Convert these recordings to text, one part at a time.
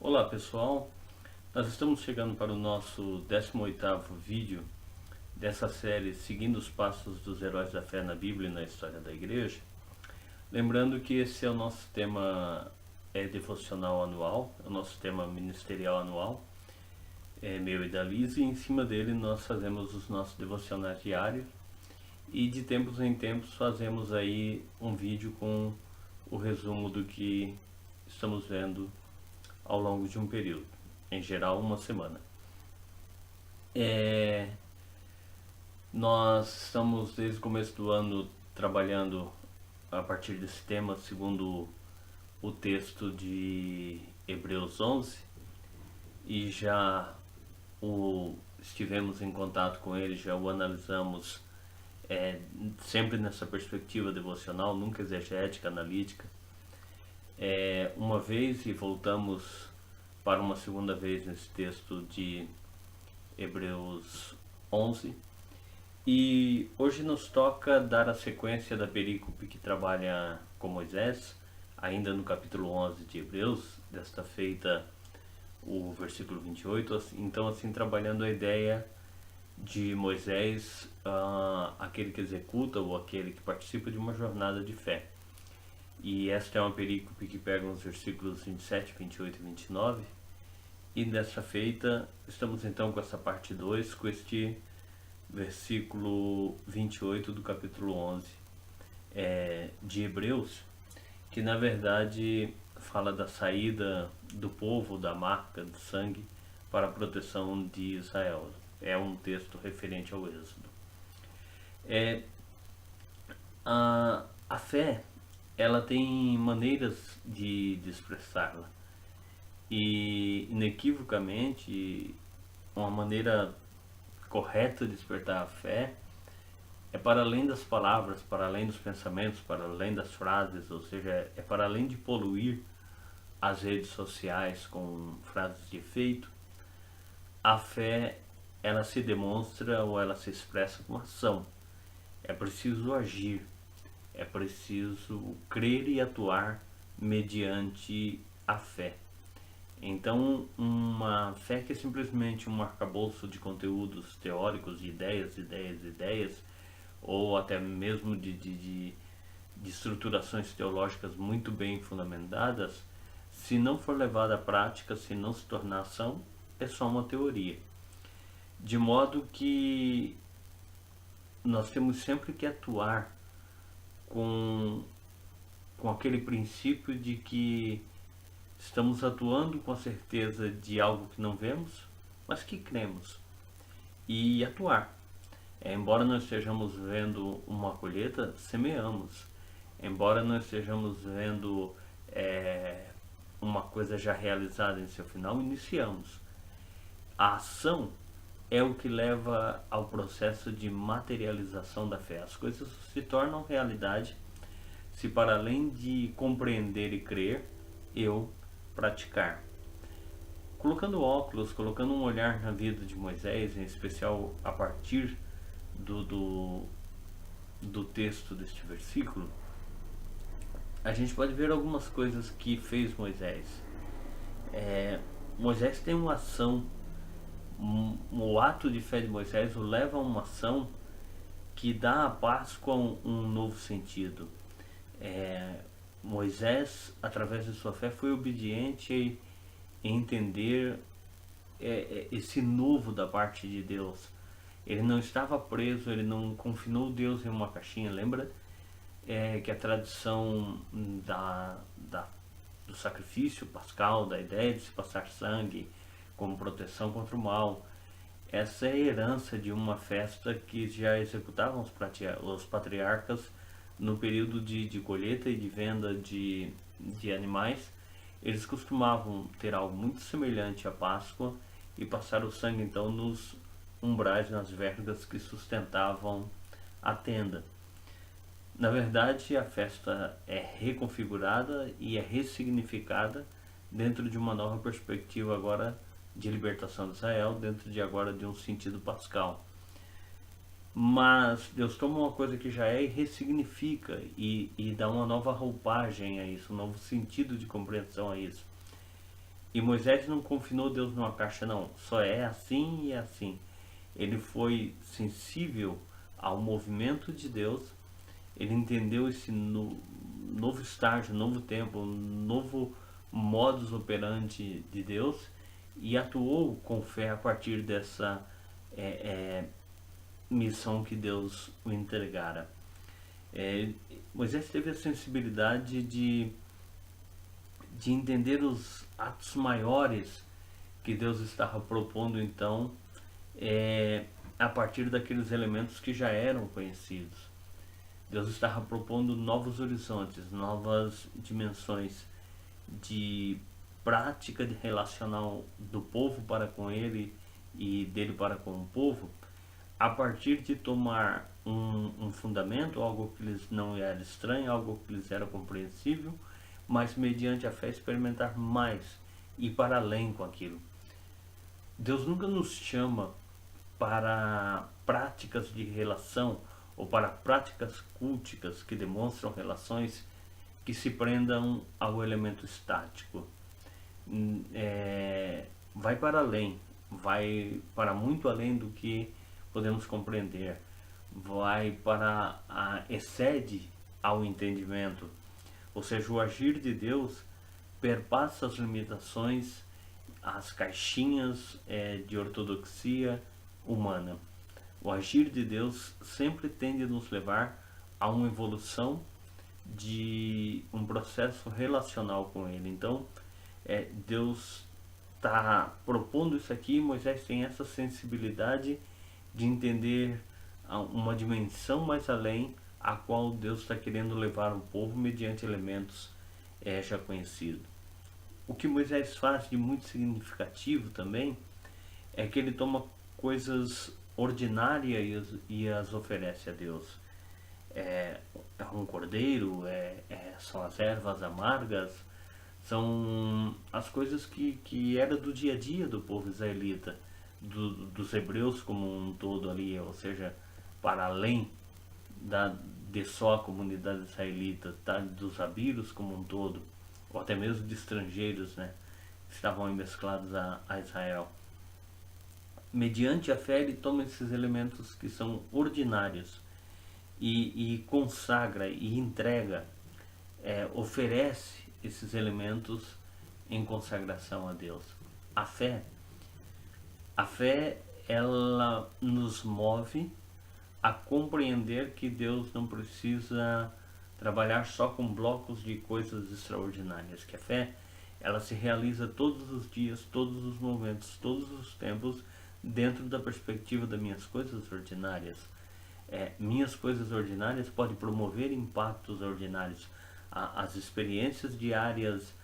Olá pessoal, nós estamos chegando para o nosso 18º vídeo dessa série Seguindo os Passos dos Heróis da Fé na Bíblia e na História da Igreja. Lembrando que esse é o nosso tema devocional anual, é o nosso tema ministerial anual, meu e da Liz, e em cima dele nós fazemos os nossos devocionais diários e de tempos em tempos fazemos aí um vídeo com o resumo do que estamos vendo ao longo de um período, em geral uma semana. Nós estamos desde o começo do ano trabalhando a partir desse tema segundo o texto de Hebreus 11 e já estivemos em contato com ele, já o analisamos sempre nessa perspectiva devocional, nunca exegética, analítica, uma vez, e voltamos para uma segunda vez nesse texto de Hebreus 11. E hoje nos toca dar a sequência da perícope que trabalha com Moisés, ainda no capítulo 11 de Hebreus, desta feita o versículo 28, então assim trabalhando a ideia de Moisés, aquele que executa ou aquele que participa de uma jornada de fé. E esta é uma perícope que pega os versículos 27, 28 e 29. E dessa feita, estamos então com essa parte 2, com este versículo 28 do capítulo 11 de Hebreus, que na verdade fala da saída do povo, da marca do sangue, para a proteção de Israel. É um texto referente ao Êxodo. A fé, ela tem maneiras de expressá-la, e inequivocamente uma maneira correta de despertar a fé é para além das palavras, para além dos pensamentos, para além das frases, ou seja, é para além de poluir as redes sociais com frases de efeito. A fé, ela se demonstra ou ela se expressa com ação. É preciso agir, é preciso crer e atuar mediante a fé. Então, uma fé que é simplesmente um arcabouço de conteúdos teóricos, de ideias, ou até mesmo de estruturações teológicas muito bem fundamentadas, se não for levada à prática, se não se tornar ação, é só uma teoria. De modo que nós temos sempre que atuar com aquele princípio de que estamos atuando com a certeza de algo que não vemos, mas que cremos. E atuar. Embora nós estejamos vendo uma colheita, semeamos. Embora nós estejamos vendo uma coisa já realizada em seu final, iniciamos. A ação é o que leva ao processo de materialização da fé. As coisas se tornam realidade se, para além de compreender e crer, eu praticar. Colocando óculos, colocando um olhar na vida de Moisés, em especial a partir do texto deste versículo, a gente pode ver algumas coisas que fez Moisés. Moisés tem uma ação, o ato de fé de Moisés o leva a uma ação que dá à Páscoa um novo sentido. Moisés, através de sua fé, foi obediente em entender esse novo da parte de Deus. Ele não estava preso, ele não confinou Deus em uma caixinha. Lembra que a tradição do sacrifício pascal, da ideia de se passar sangue como proteção contra o mal, essa é a herança de uma festa que já executavam os patriarcas no período de colheita e de venda de animais. Eles costumavam ter algo muito semelhante à Páscoa e passar o sangue então nos umbrais, nas vergas que sustentavam a tenda. Na verdade, a festa é reconfigurada e é ressignificada dentro de uma nova perspectiva agora de libertação de Israel, dentro de agora de um sentido pascal. Mas Deus toma uma coisa que já é e ressignifica e dá uma nova roupagem a isso, um novo sentido de compreensão a isso. E Moisés não confinou Deus numa caixa, não. Só é assim e é assim. Ele foi sensível ao movimento de Deus. Ele entendeu esse novo estágio, novo tempo, novo modus operandi de Deus e atuou com fé a partir dessa é, é, missão que Deus o entregara. É, Moisés teve a sensibilidade de entender os atos maiores que Deus estava propondo então, a partir daqueles elementos que já eram conhecidos. Deus estava propondo novos horizontes, novas dimensões de prática de relacional do povo para com ele e dele para com o povo, a partir de tomar um fundamento, algo que lhes não era estranho, algo que lhes era compreensível, mas mediante a fé experimentar mais e para além com aquilo. Deus nunca nos chama para práticas de relação ou para práticas culticas que demonstram relações que se prendam ao elemento estático. Vai para além, vai para muito além do que podemos compreender, vai para excede ao entendimento, ou seja, o agir de Deus perpassa as limitações, as caixinhas de ortodoxia humana. O agir de Deus sempre tende a nos levar a uma evolução de um processo relacional com Ele. Então, Deus está propondo isso aqui. Moisés tem essa sensibilidade de entender uma dimensão mais além, a qual Deus está querendo levar o povo mediante elementos já conhecidos. O que Moisés faz de muito significativo também é que ele toma coisas ordinárias e as oferece a Deus. É um cordeiro, são as ervas amargas, são as coisas que era do dia a dia do povo israelita, dos hebreus como um todo ali, ou seja, para além de só a comunidade israelita, dos abiros como um todo, ou até mesmo de estrangeiros, né, que estavam mesclados a Israel. Mediante a fé, ele toma esses elementos que são ordinários e consagra e entrega, oferece esses elementos em consagração a Deus. A fé, ela nos move a compreender que Deus não precisa trabalhar só com blocos de coisas extraordinárias, que a fé, ela se realiza todos os dias, todos os momentos, todos os tempos, dentro da perspectiva das minhas coisas ordinárias. Minhas coisas ordinárias podem promover impactos ordinários. As experiências diárias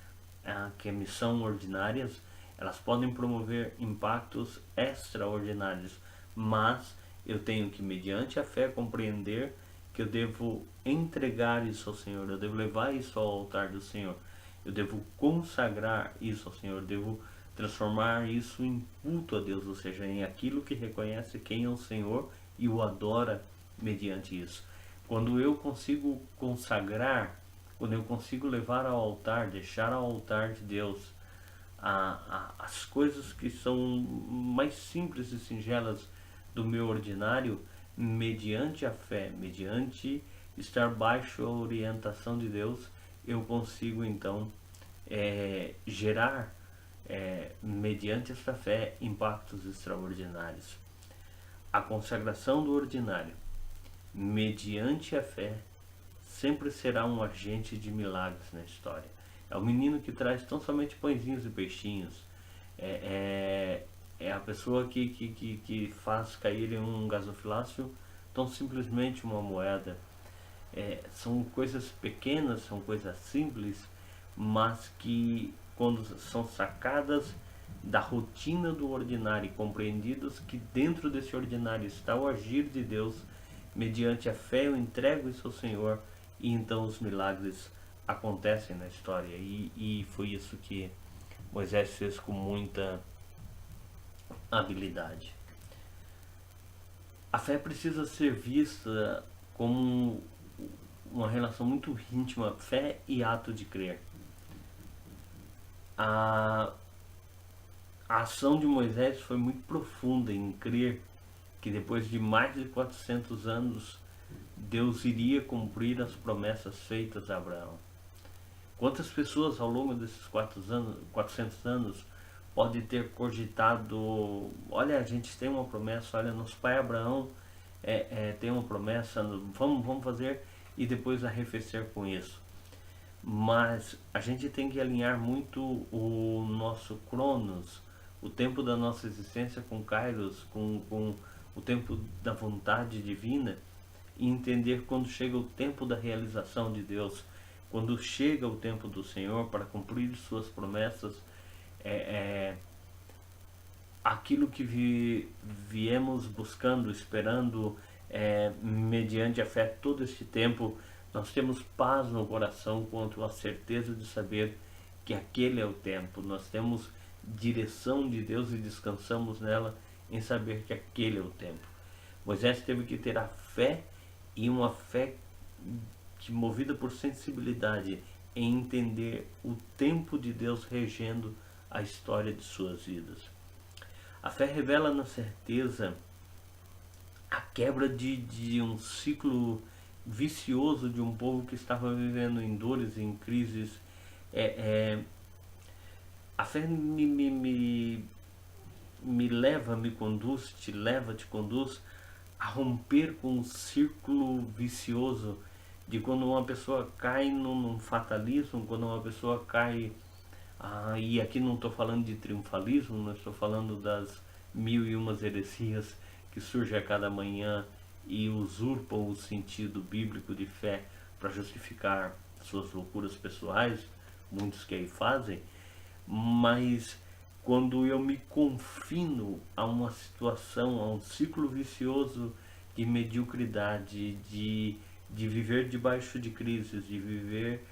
que me são ordinárias, elas podem promover impactos extraordinários, mas eu tenho que, mediante a fé, compreender que eu devo entregar isso ao Senhor, eu devo levar isso ao altar do Senhor, eu devo consagrar isso ao Senhor, eu devo transformar isso em culto a Deus, ou seja, em aquilo que reconhece quem é o Senhor e o adora mediante isso. Quando eu consigo consagrar, quando eu consigo levar ao altar, deixar ao altar de Deus as coisas que são mais simples e singelas do meu ordinário, mediante a fé, mediante estar baixo a orientação de Deus, eu consigo então gerar, mediante esta fé, impactos extraordinários. A consagração do ordinário, mediante a fé, sempre será um agente de milagres na história. É o menino que traz tão somente pãezinhos e peixinhos. É a pessoa que faz cair em um gasofilácio tão simplesmente uma moeda. São coisas pequenas, são coisas simples, mas que, quando são sacadas da rotina do ordinário e compreendidas que dentro desse ordinário está o agir de Deus, mediante a fé eu entrego isso ao Senhor e então os milagres acontecem na história. E foi isso que Moisés fez com muita habilidade. A fé precisa ser vista como uma relação muito íntima, fé e ato de crer. a ação de Moisés foi muito profunda em crer que depois de mais de 400 anos Deus iria cumprir as promessas feitas a Abraão. Quantas pessoas ao longo desses 400 anos podem ter cogitado: olha, a gente tem uma promessa, olha, nosso pai Abraão tem uma promessa, vamos fazer, e depois arrefecer com isso. Mas a gente tem que alinhar muito o nosso Cronos, o tempo da nossa existência, com Kairos, com o tempo da vontade divina, e entender quando chega o tempo da realização de Deus, quando chega o tempo do Senhor para cumprir suas promessas. Aquilo que viemos buscando, esperando, mediante a fé todo este tempo, nós temos paz no coração quanto à certeza de saber que aquele é o tempo. Nós temos direção de Deus e descansamos nela em saber que aquele é o tempo. Moisés teve que ter a fé, e uma fé que, movida por sensibilidade, em entender o tempo de Deus regendo a história de suas vidas. A fé revela na certeza a quebra de um ciclo vicioso de um povo que estava vivendo em dores, em crises. A fé me leva, me conduz, te conduz a romper com um círculo vicioso de quando uma pessoa cai num fatalismo, quando uma pessoa cai. E aqui não estou falando de triunfalismo, não estou falando das 1001 heresias que surgem a cada manhã e usurpam o sentido bíblico de fé para justificar suas loucuras pessoais, muitos que aí fazem, mas quando eu me confino a uma situação, a um ciclo vicioso de mediocridade, de viver debaixo de crises, de viver,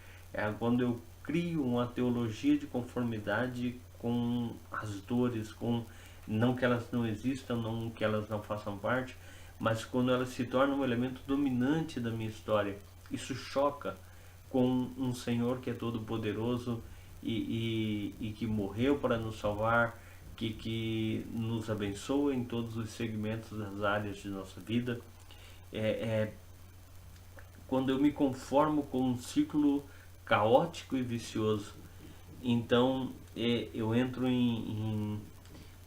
quando eu crio uma teologia de conformidade com as dores, com, não que elas não existam, não que elas não façam parte, mas quando elas se tornam um elemento dominante da minha história. Isso choca com um Senhor que é todo poderoso e que morreu para nos salvar, que nos abençoa em todos os segmentos das áreas de nossa vida. Quando eu me conformo com um ciclo caótico e vicioso, então eu entro em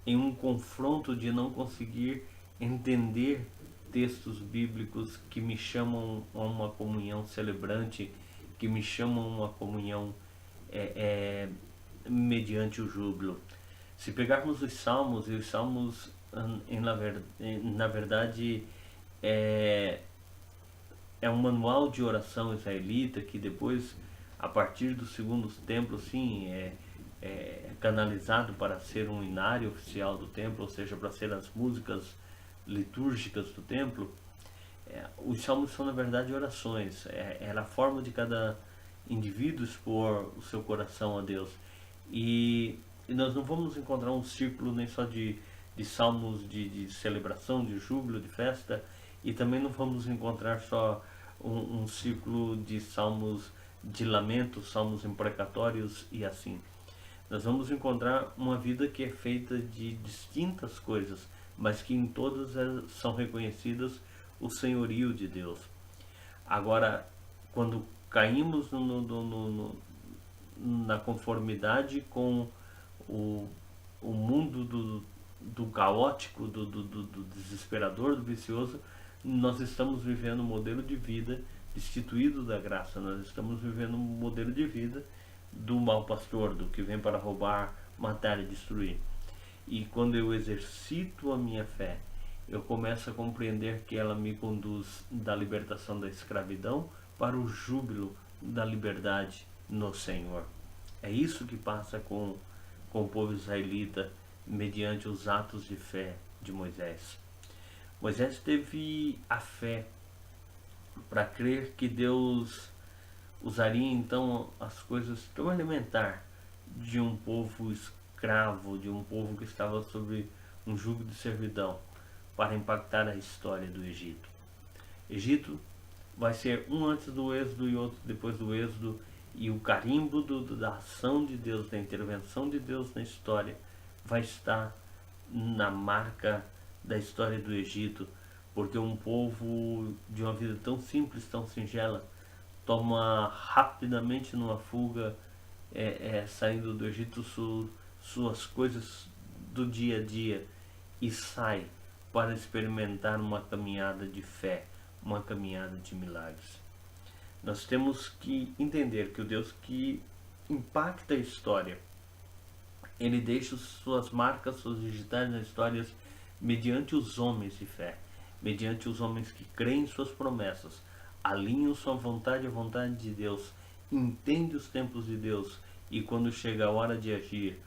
um confronto de não conseguir entender textos bíblicos que me chamam a uma comunhão celebrante, que me chamam a uma comunhão mediante o júbilo. Se pegarmos os Salmos, e os Salmos, na verdade, é um manual de oração israelita que depois, a partir do segundo templo, sim, é canalizado para ser um inário oficial do templo, ou seja, para ser as músicas litúrgicas do templo. Os salmos são, na verdade, orações. Era a forma de cada indivíduo expor o seu coração a Deus. E nós não vamos encontrar um círculo nem só de salmos de celebração, de júbilo, de festa, e também não vamos encontrar só um ciclo de salmos de lamento, salmos imprecatórios e assim. Nós vamos encontrar uma vida que é feita de distintas coisas, mas que em todas elas são reconhecidas o senhorio de Deus. Agora, quando caímos na conformidade com o mundo do caótico, do desesperador, do vicioso, nós estamos vivendo um modelo de vida destituído da graça. Nós estamos vivendo um modelo de vida do mau pastor, do que vem para roubar, matar e destruir. E quando eu exercito a minha fé, eu começo a compreender que ela me conduz da libertação da escravidão para o júbilo da liberdade no Senhor. É isso que passa com o povo israelita mediante os atos de fé de Moisés. Moisés teve a fé para crer que Deus usaria então as coisas tão elementares de um povo escravo, de um povo que estava sob um jugo de servidão, para impactar a história do Egito. Egito vai ser um antes do êxodo e outro depois do êxodo, e o carimbo da ação de Deus, da intervenção de Deus na história, vai estar na marca da história do Egito, porque um povo de uma vida tão simples, tão singela, toma rapidamente numa fuga, saindo do Egito, suas coisas do dia a dia e sai para experimentar uma caminhada de fé, uma caminhada de milagres. Nós temos que entender que o Deus que impacta a história, ele deixa suas marcas, suas digitais nas histórias mediante os homens de fé, mediante os homens que creem em suas promessas, alinham sua vontade à vontade de Deus, entendem os tempos de Deus e quando chega a hora de agir,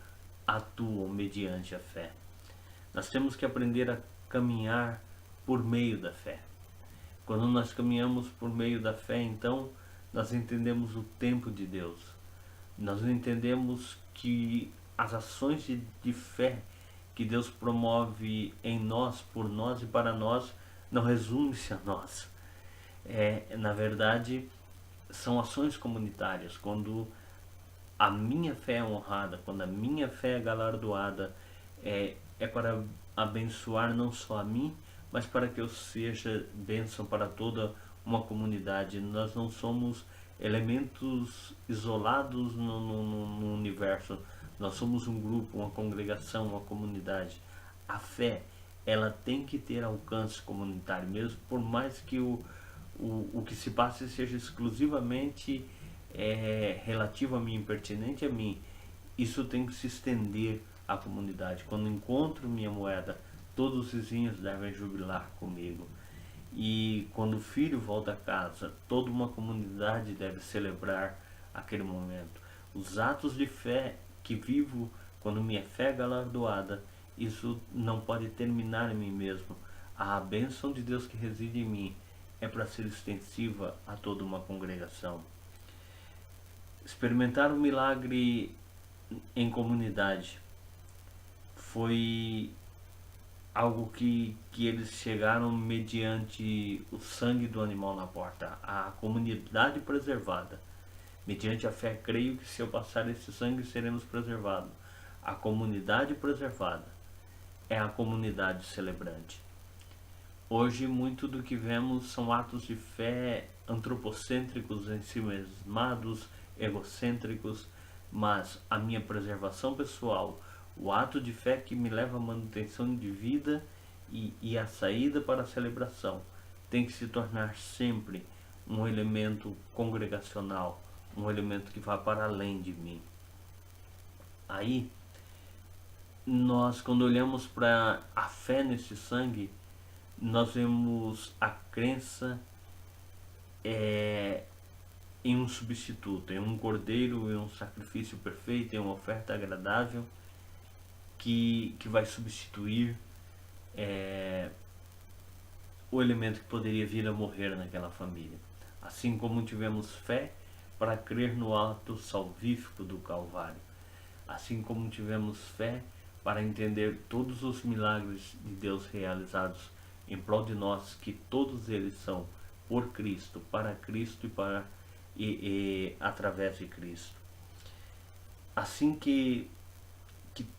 atuam mediante a fé. Nós temos que aprender a caminhar por meio da fé. Quando nós caminhamos por meio da fé, então, nós entendemos o tempo de Deus. Nós entendemos que as ações de fé que Deus promove em nós, por nós e para nós, não resumem-se a nós. Na verdade, são ações comunitárias. Quando a minha fé é honrada, quando a minha fé é galardoada, é para abençoar não só a mim, mas para que eu seja bênção para toda uma comunidade. Nós não somos elementos isolados no universo. Nós somos um grupo, uma congregação, uma comunidade. A fé, ela tem que ter alcance comunitário, mesmo por mais que o que se passe seja exclusivamente relativo a mim, pertinente a mim. Isso tem que se estender à comunidade. Quando encontro minha moeda, todos os vizinhos devem jubilar comigo. E quando o filho volta a casa, toda uma comunidade deve celebrar aquele momento. Os atos de fé que vivo quando minha fé é galardoada, isso não pode terminar em mim mesmo. A bênção de Deus que reside em mim é para ser extensiva a toda uma congregação. Experimentar o milagre em comunidade foi algo que eles chegaram mediante o sangue do animal na porta, a comunidade preservada. Mediante a fé, creio que se eu passar esse sangue, seremos preservados. A comunidade preservada é a comunidade celebrante. Hoje, muito do que vemos são atos de fé antropocêntricos, em si mesmados, egocêntricos, mas a minha preservação pessoal, o ato de fé que me leva à manutenção de vida e a saída para a celebração, tem que se tornar sempre um elemento congregacional, um elemento que vá para além de mim. Aí, nós, quando olhamos para a fé nesse sangue, nós vemos a crença em um substituto, em um cordeiro, em um sacrifício perfeito, em uma oferta agradável que vai substituir o elemento que poderia vir a morrer naquela família. Assim como tivemos fé para crer no ato salvífico do Calvário, assim como tivemos fé para entender todos os milagres de Deus realizados em prol de nós, que todos eles são por Cristo, para Cristo e através de Cristo. Assim que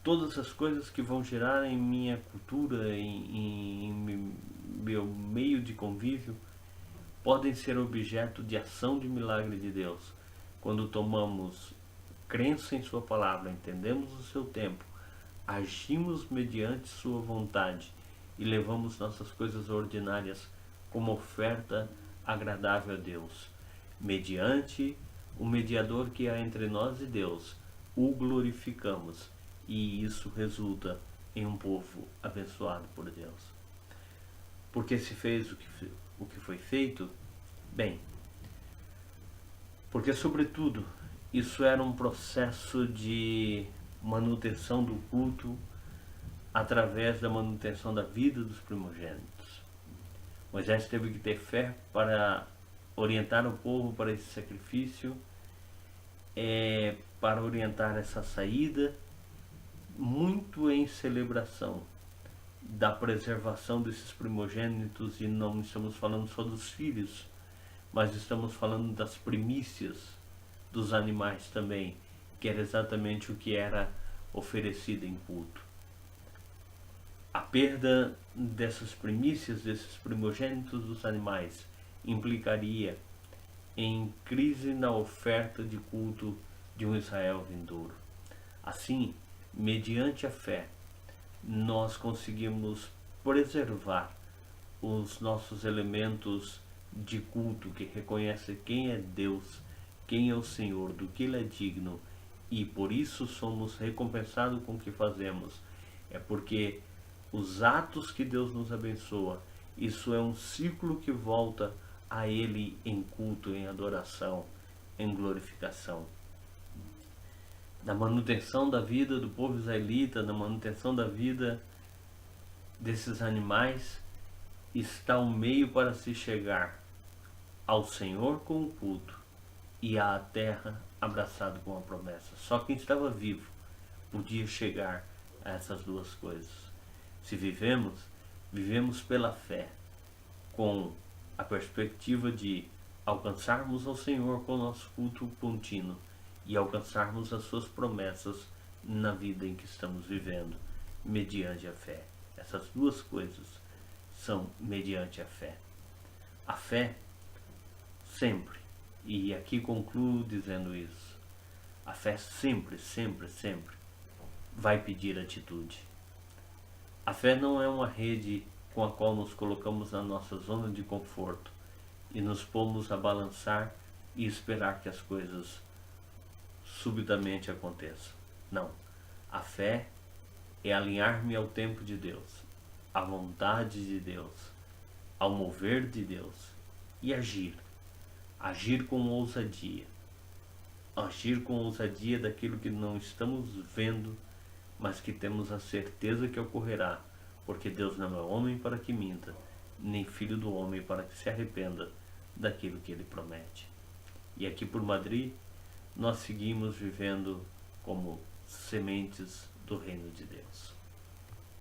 todas as coisas que vão gerar em minha cultura, em meu meio de convívio, podem ser objeto de ação de milagre de Deus, quando tomamos crença em sua palavra, entendemos o seu tempo, agimos mediante sua vontade e levamos nossas coisas ordinárias como oferta agradável a Deus, mediante o mediador que há entre nós e Deus, o glorificamos, e isso resulta em um povo abençoado por Deus. Porque se fez o que foi feito? Bem, porque sobretudo isso era um processo de manutenção do culto através da manutenção da vida dos primogênitos. Moisés teve que ter fé para orientar o povo para esse sacrifício, para orientar essa saída, muito em celebração da preservação desses primogênitos, e não estamos falando só dos filhos, mas estamos falando das primícias dos animais também, que era exatamente o que era oferecida em culto. A perda dessas primícias, desses primogênitos dos animais, implicaria em crise na oferta de culto de um Israel vindouro. Assim, mediante a fé, nós conseguimos preservar os nossos elementos de culto que reconhecem quem é Deus, quem é o Senhor, do que Ele é digno, e por isso somos recompensados com o que fazemos. É porque os atos que Deus nos abençoa, isso é um ciclo que volta a Ele em culto, em adoração, em glorificação. Na manutenção da vida do povo israelita, na manutenção da vida desses animais, está o meio para se chegar ao Senhor com o culto e à terra abraçado com a promessa. Só quem estava vivo podia chegar a essas duas coisas. Se vivemos, vivemos pela fé, com a perspectiva de alcançarmos ao Senhor com o nosso culto contínuo e alcançarmos as suas promessas na vida em que estamos vivendo, mediante a fé. Essas duas coisas são mediante a fé. A fé sempre, e aqui concluo dizendo isso, a fé sempre, sempre, sempre vai pedir atitude. A fé não é uma rede com a qual nos colocamos na nossa zona de conforto e nos pomos a balançar e esperar que as coisas subitamente aconteçam. Não. A fé é alinhar-me ao tempo de Deus, à vontade de Deus, ao mover de Deus e agir. Agir com ousadia. Agir com ousadia daquilo que não estamos vendo, mas que temos a certeza que ocorrerá, porque Deus não é homem para que minta, nem filho do homem para que se arrependa daquilo que Ele promete. E aqui por Madrid, nós seguimos vivendo como sementes do reino de Deus.